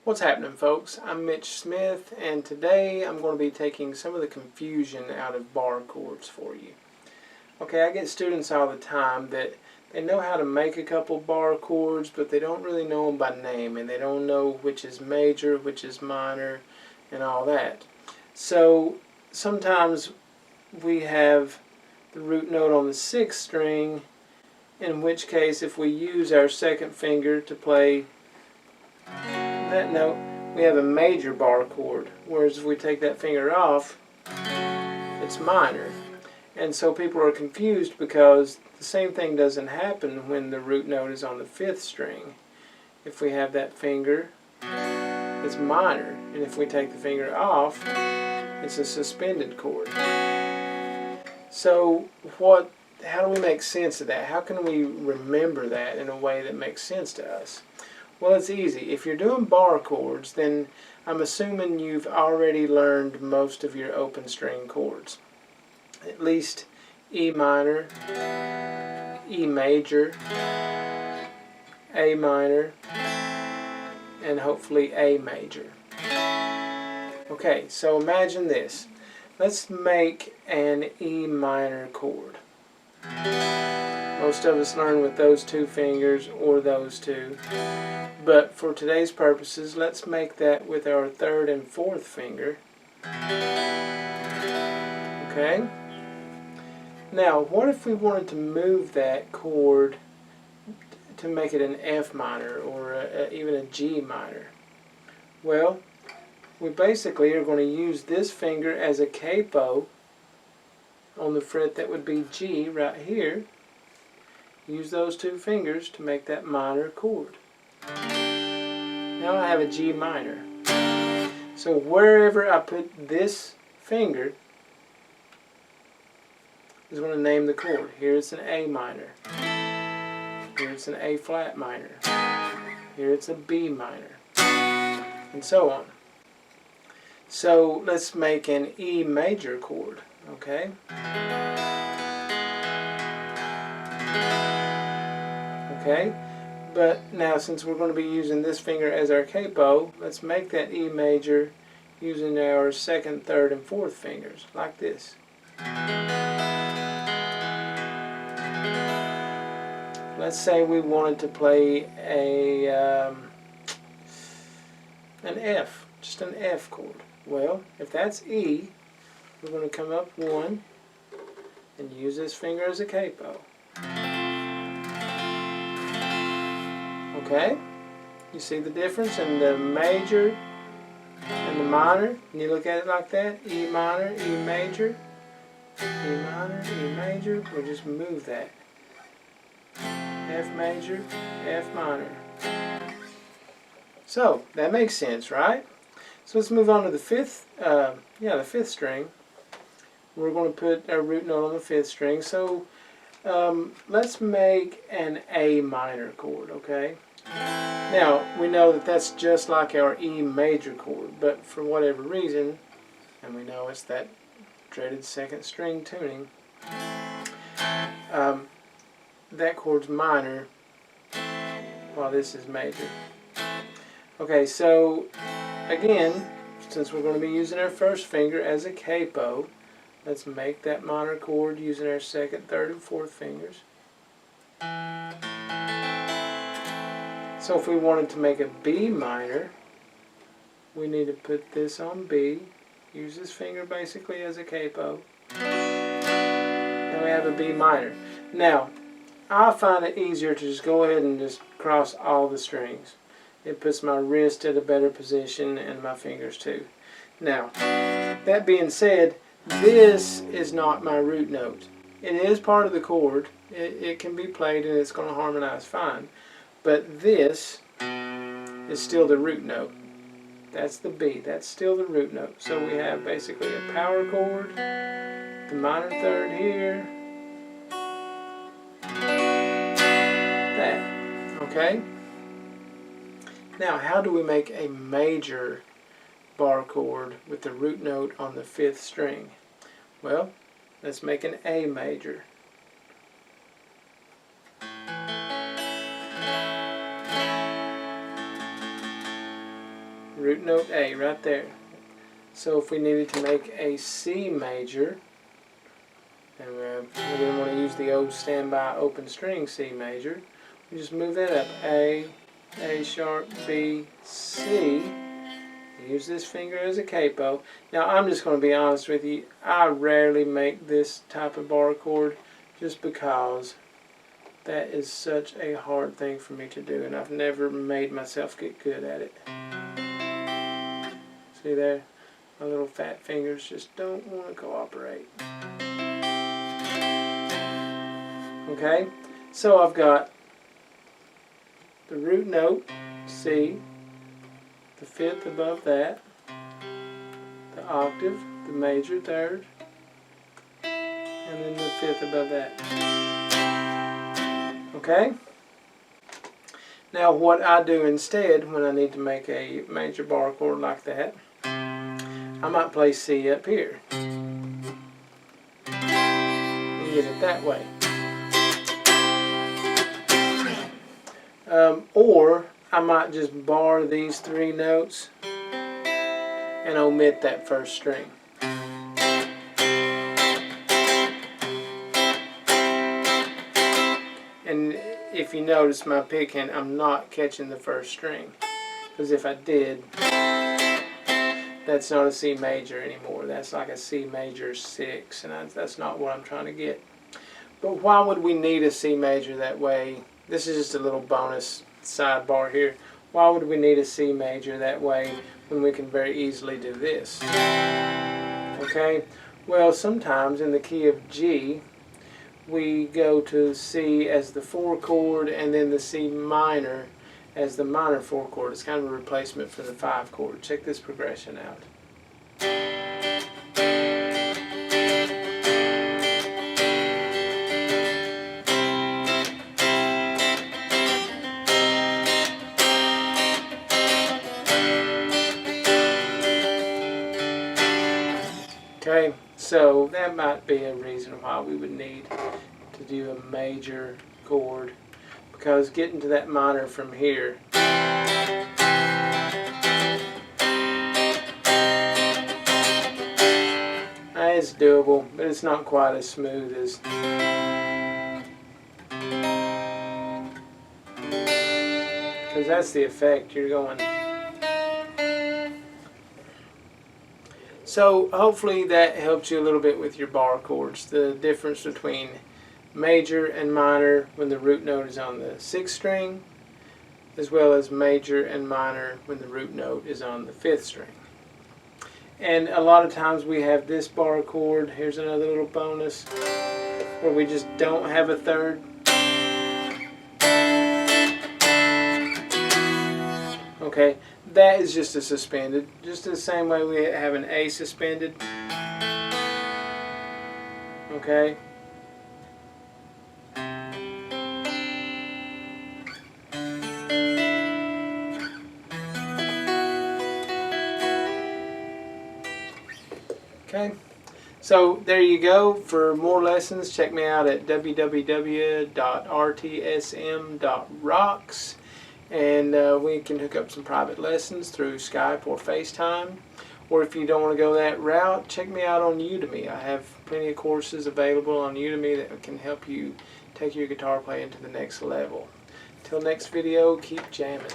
What's happening, folks? I'm Mitch Smith, and today I'm going to be taking some of the confusion out of bar chords for you. Okay, I get students all the time that they know how to make a couple bar chords, but they don't really know them by name, and they don't know which is major, which is minor, and all that. So sometimes we have the root note on the 6th string, in which case if we use our second finger to play that note, we have a major bar chord, whereas if we take that finger off, it's minor. And so people are confused because the same thing doesn't happen when the root note is on the 5th string. If we have that finger, it's minor, and if we take the finger off, it's a suspended chord. So how do we make sense of that? How can we remember that in a way that makes sense to us? Well, it's easy. If you're doing bar chords, then I'm assuming you've already learned most of your open string chords. At least E minor, E major, A minor, and hopefully A major. Okay, so imagine this. Let's make an E minor chord. Most of us learn with those two fingers or those two. But for today's purposes, let's make that with our 3rd and 4th finger. Okay? Now, what if we wanted to move that chord to make it an F minor or even a G minor? Well, we basically are going to use this finger as a capo on the fret that would be G right here. Use those two fingers to make that minor chord. Now I have a G minor. So wherever I put this finger is going to name the chord. Here it's an A minor. Here it's an A flat minor. Here it's a B minor. And so on. So let's make an E major chord. Okay? Okay? But now since we're going to be using this finger as our capo, let's make that E major using our 2nd, 3rd, and 4th fingers, like this. Let's say we wanted to play an F, just an F chord. Well, if that's E, we're going to come up 1 and use this finger as a capo. Okay? You see the difference in the major and the minor? And you look at it like that, E minor, E major, E minor, E major, we'll just move that. F major, F minor. So, that makes sense, right? So let's move on to the 5th, the 5th string. We're going to put our root note on the 5th string. So let's make an A minor chord, okay? Now, we know that that's just like our E major chord, but for whatever reason, and we know it's that dreaded 2nd string tuning, that chord's minor while this is major. Okay, so again, since we're going to be using our 1st finger as a capo, let's make that minor chord using our 2nd, 3rd, and 4th fingers. So if we wanted to make a B minor, we need to put this on B, use this finger basically as a capo. Then we have a B minor. Now, I find it easier to just go ahead and just cross all the strings. It puts my wrist at a better position and my fingers too. Now, that being said, this is not my root note. It is part of the chord. It can be played and it's going to harmonize fine. But this is still the root note. That's the B. That's still the root note. So we have basically a power chord, the minor 3rd here, that. Okay? Now, how do we make a major bar chord with the root note on the 5th string? Well, let's make an A major. root note A right there. So if we needed to make a C major, and we didn't want to use the old standby open string C major, we just move that up. A sharp, B, C. Use this finger as a capo. Now I'm just going to be honest with you, I rarely make this type of bar chord just because that is such a hard thing for me to do, and I've never made myself get good at it. See there? My little fat fingers just don't want to cooperate. Okay, so I've got the root note, C, the fifth above that, the octave, the major third, and then the fifth above that. Okay? Now what I do instead when I need to make a major bar chord like that, I might play C up here and get it that way. Or I might just bar these three notes and omit that first string. And if you notice my picking, I'm not catching the first string, because if I did, that's not a C major anymore. That's like a C major 6, and that's not what I'm trying to get. But why would we need a C major that way? This is just a little bonus sidebar here. Why would we need a C major that way when we can very easily do this? Okay, well, sometimes in the key of G, we go to C as the 4 chord and then the C minor as the minor 4 chord. It's kind of a replacement for the 5 chord. Check this progression out. Okay, so that might be a reason why we would need to do a major chord, because getting to that minor from here is doable, but it's not quite as smooth as because that's the effect you're going. So hopefully that helps you a little bit with your bar chords, the difference between major and minor when the root note is on the 6th string, as well as major and minor when the root note is on the 5th string. And a lot of times we have this bar chord, here's another little bonus, where we just don't have a third. Okay, that is just a suspended, just the same way we have an A suspended. Okay. Okay, so there you go. For more lessons, check me out at www.rtsm.rocks, and we can hook up some private lessons through Skype or FaceTime. Or if you don't want to go that route, check me out on Udemy. I have plenty of courses available on Udemy that can help you take your guitar playing to the next level. Till next video, keep jamming.